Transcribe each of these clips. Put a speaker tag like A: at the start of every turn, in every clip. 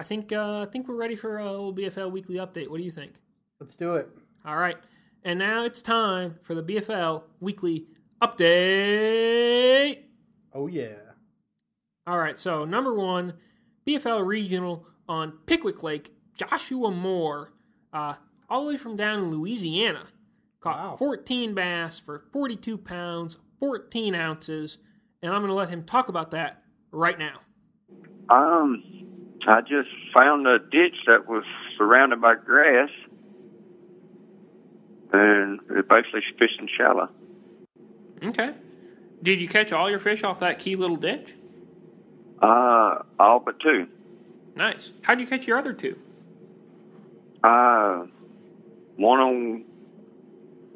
A: I think we're ready for a little BFL weekly update. What do you think?
B: Let's do it.
A: All right. And now it's time for the BFL weekly update.
B: Oh, yeah.
A: All right. So, number one, BFL regional on Pickwick Lake, Joshua Moore, all the way from down in Louisiana, caught 14 bass for 42 pounds, 14 ounces. And I'm going to let him talk about that right now.
C: I just found a ditch that was surrounded by grass, and it basically fishing shallow.
A: Okay. Did you catch all your fish off that key little ditch?
C: All but two.
A: Nice. How'd you catch your other two?
C: One on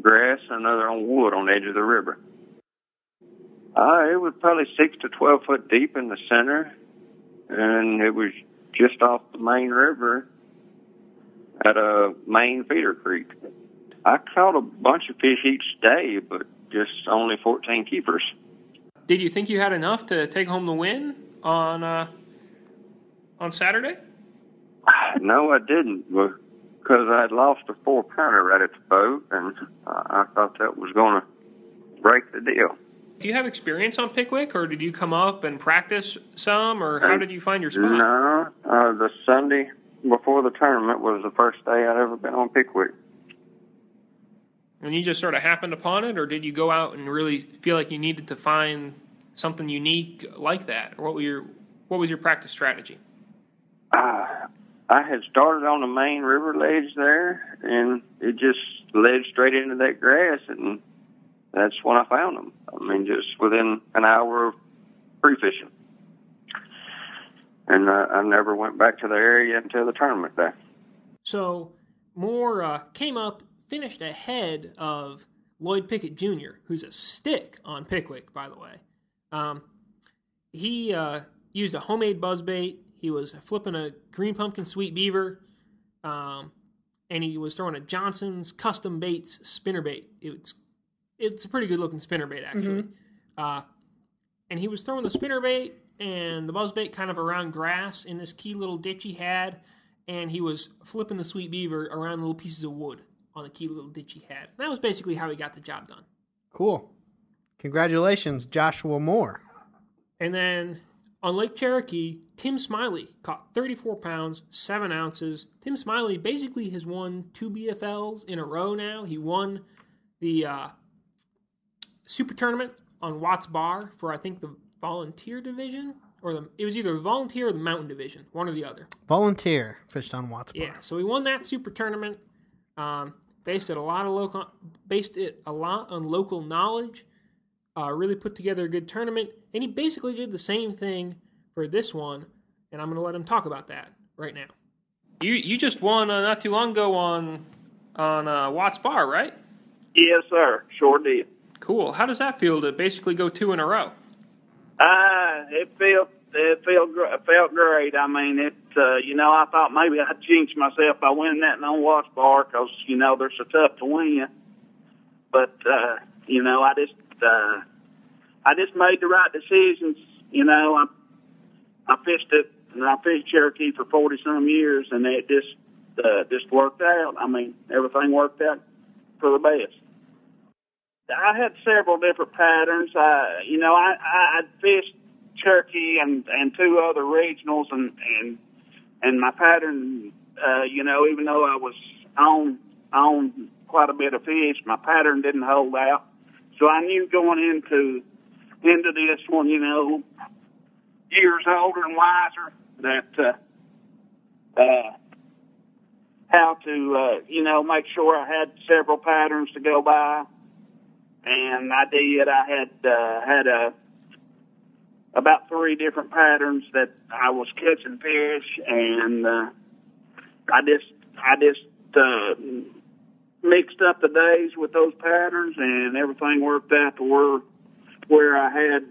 C: grass, another on wood on the edge of the river. It was probably 6 to 12 foot deep in the center, and it was just off the main river at a main feeder creek. I caught a bunch of fish each day, but just only 14 keepers.
A: Did you think you had enough to take home the win on Saturday?
C: No, I didn't, because I had lost a 4-pounder right at the boat, and I thought that was going to break the deal.
A: Do you have experience on Pickwick, or did you come up and practice some, or how did you find your spot?
C: No, the Sunday before the tournament was the first day I'd ever been on Pickwick.
A: And you just sort of happened upon it, or did you go out and really feel like you needed to find something unique like that? Or what was your practice strategy?
C: I had started on the main river ledge there, and it just led straight into that grass, and that's when I found them. I mean, just within an hour of pre-fishing. And I never went back to the area until the tournament day. So
A: Moore came up, finished ahead of Lloyd Pickett Jr., who's a stick on Pickwick, by the way. He used a homemade buzzbait. He was flipping a green pumpkin sweet beaver, and he was throwing a Johnson's custom baits spinnerbait. It's a pretty good-looking spinnerbait, actually. Mm-hmm. And he was throwing the spinnerbait and the buzzbait kind of around grass in this key little ditch he had, and he was flipping the sweet beaver around little pieces of wood on the key little ditch he had. That was basically how he got the job done.
B: Cool. Congratulations, Joshua Moore.
A: And then on Lake Cherokee, Tim Smiley caught 34 pounds, 7 ounces. Tim Smiley basically has won 2 BFLs in a row now. He won the Super Tournament on Watts Bar for, I think, the volunteer division, or it was either the volunteer or the mountain division, one or the other.
B: Volunteer fished on Watts Bar.
A: Yeah, so he won that Super Tournament. Based it a lot on local knowledge. Really put together a good tournament, and he basically did the same thing for this one, and I'm going to let him talk about that right now. You just won not too long ago on Watts Bar, right?
D: Yes, sir. Sure did.
A: Cool. How does that feel to basically go 2 in a row?
D: It felt great. I mean, I thought maybe I'd jinx myself by winning that on Watts Bar because, they're so tough to win. But, I just made the right decisions. I fished it, and I fished Cherokee for 40-some years, and it just worked out. I mean, everything worked out for the best. I had several different patterns. I'd fished Cherokee and 2 other regionals, and my pattern, even though I was on quite a bit of fish, my pattern didn't hold out. So I knew going into this one, years older and wiser, that how to make sure I had several patterns to go by. And I did. I had about 3 different patterns that I was catching fish, and I just mixed up the days with those patterns, and everything worked out to where I had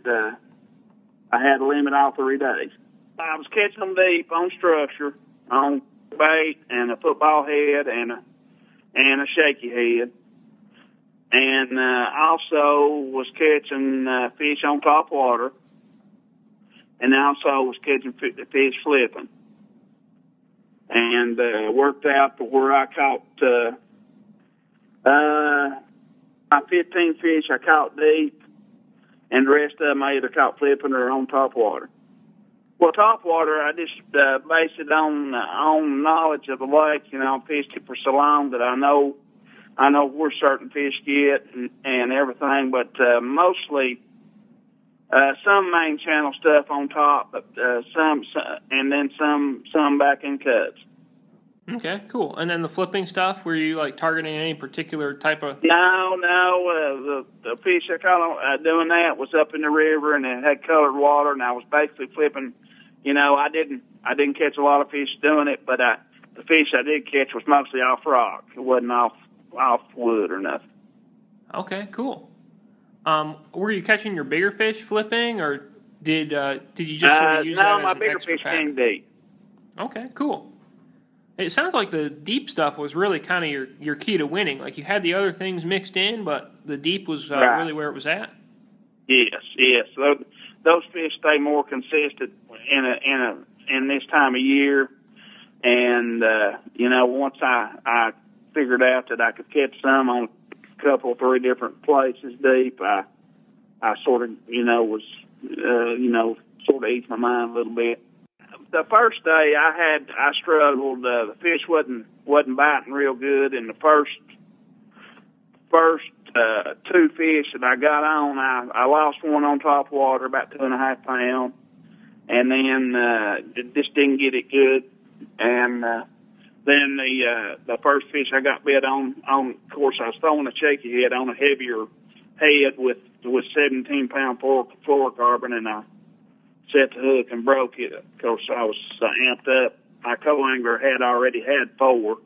D: a limit all 3 days. I was catching them deep on structure, on bait and a football head and a shaky head. And also was catching fish on top water, and also was catching fish flipping. and worked out to where I caught my 15 fish I caught deep, and the rest of them I either caught flipping or on top water. Well, top water, I just based it on knowledge of the lake. You know, I fished it for so long that I know where certain fish get and everything, but mostly some main channel stuff on top, but some and then some back in cuts.
A: Okay, cool. And then the flipping stuff, were you like targeting any particular type of?
D: No. The fish I caught doing that was up in the river, and it had colored water, and I was basically flipping. You know, I didn't catch a lot of fish doing it, but the fish I did catch was mostly off rock. It wasn't off wood or nothing.
A: Okay, cool. Were you catching your bigger fish flipping, or did you just sort of use that as
D: my
A: an
D: bigger
A: extra
D: fish
A: pattern?
D: came deep.
A: Okay, cool. It sounds like the deep stuff was really kind of your key to winning. Like you had the other things mixed in, but the deep was
D: Right.
A: really where it was at.
D: Yes. Those fish stay more consistent in this time of year, and you know, once I figured out that I could catch some on a couple or three different places deep, I sort of was sort of eased my mind a little bit. The first day I struggled. The fish wasn't biting real good, and the first two fish that I got on, I lost one on top water, about 2.5 pounds, and then it just didn't get it good. And then the first fish I got bit on, of course, I was throwing a Cherokee head on a heavier head with 17-pound fluorocarbon, and I set the hook and broke it. Of course, I was amped up. My co-angler had already had 4,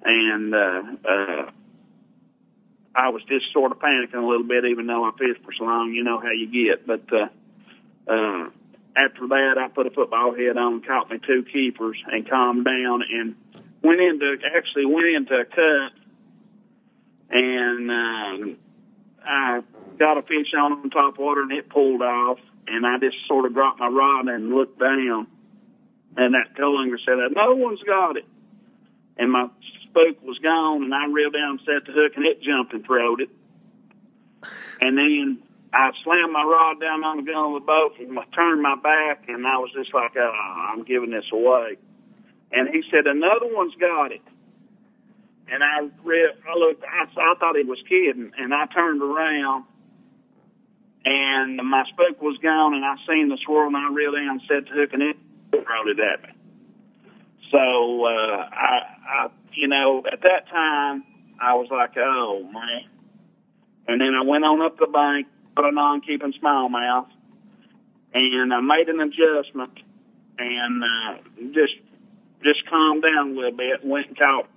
D: and I was just sort of panicking a little bit, even though I fished for so long. You know how you get. But after that, I put a football head on, caught me 2 keepers, and calmed down, and went into a cut, and I got a fish on top water, and it pulled off, and I just sort of dropped my rod and looked down, and that co-angler said, "Another one's got it," and my spook was gone, and I reeled down and set the hook, and it jumped and throwed it. And then I slammed my rod down on the gun of the boat and I turned my back, and I was just like, I'm giving this away. And he said, "Another one's got it." And I looked, I thought he was kidding, and I turned around, and my spook was gone, and I seen the swirl, and I reeled down and set the hook, and it threw it at me. So, at that time, I was like, oh, man. And then I went on up the bank, put a non-keeping smallmouth, and I made an adjustment, and just calmed down a little bit, went and caught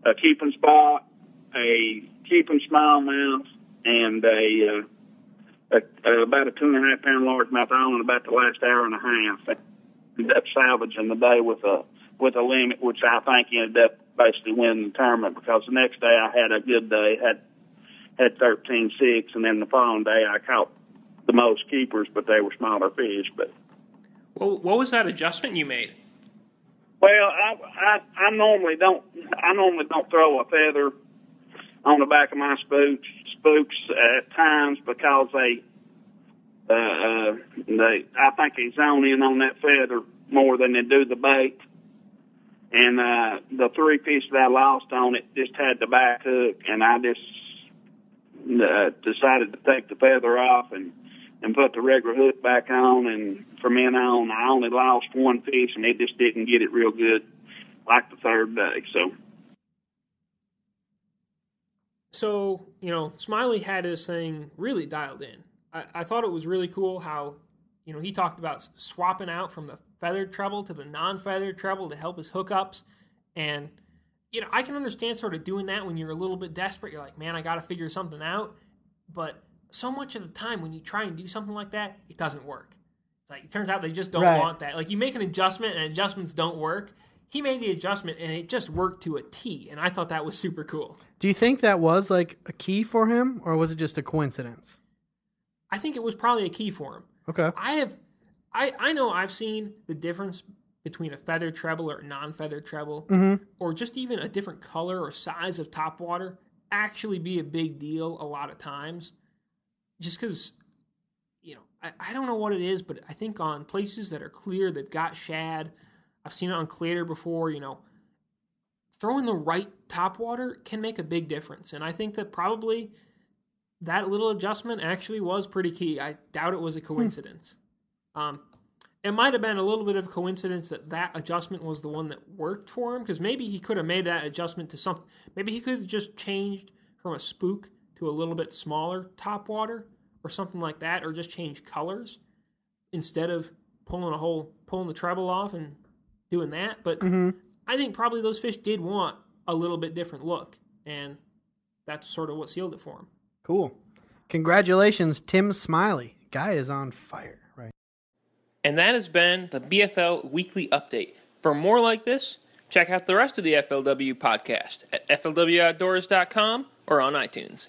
D: a keeping spot, a keeping smallmouth, and about a 2.5-pound largemouth all in about the last hour and a half. Ended up salvaging the day with a limit, which I think ended up basically winning the tournament, because the next day I had a good day, had 13.6, and then the following day I caught the most keepers, but they were smaller fish. But
A: what was that adjustment you made?
D: Well, I normally don't throw a feather on the back of my spooks at times, because I think they zone in on that feather more than they do the bait. And the 3 fish that I lost on it just had the back hook, and I just decided to take the feather off and put the regular hook back on. And from then on, I only lost 1 fish, and it just didn't get it real good like the third day.
A: So, Smiley had his thing really dialed in. I thought it was really cool how, he talked about swapping out from the feathered treble to the non-feathered treble to help his hookups. And, I can understand sort of doing that when you're a little bit desperate. You're like, man, I got to figure something out. But so much of the time when you try and do something like that, it doesn't work. It's like, it turns out they just don't want that. Like, you make an adjustment and adjustments don't work. He made the adjustment and it just worked to a T. And I thought that was super cool.
B: Do you think that was like a key for him, or was it just a coincidence?
A: I think it was probably a key for him.
B: Okay.
A: I know I've seen the difference between a feathered treble or a non-feathered treble, or just even a different color or size of topwater actually be a big deal a lot of times. Just because, I don't know what it is, but I think on places that are clear, they've got shad. I've seen it on Clater before, throwing the right topwater can make a big difference. And I think that probably that little adjustment actually was pretty key. I doubt it was a coincidence. It might have been a little bit of a coincidence that adjustment was the one that worked for him, because maybe he could have made that adjustment to something. Maybe he could have just changed from a spook to a little bit smaller topwater or something like that, or just change colors instead of pulling the treble off and doing that. But I think probably those fish did want a little bit different look, and that's sort of what sealed it for him.
B: Cool. Congratulations, Tim Smiley. Guy is on fire. Right.
A: And that has been the BFL Weekly Update. For more like this, check out the rest of the FLW podcast at flwoutdoors.com or on iTunes.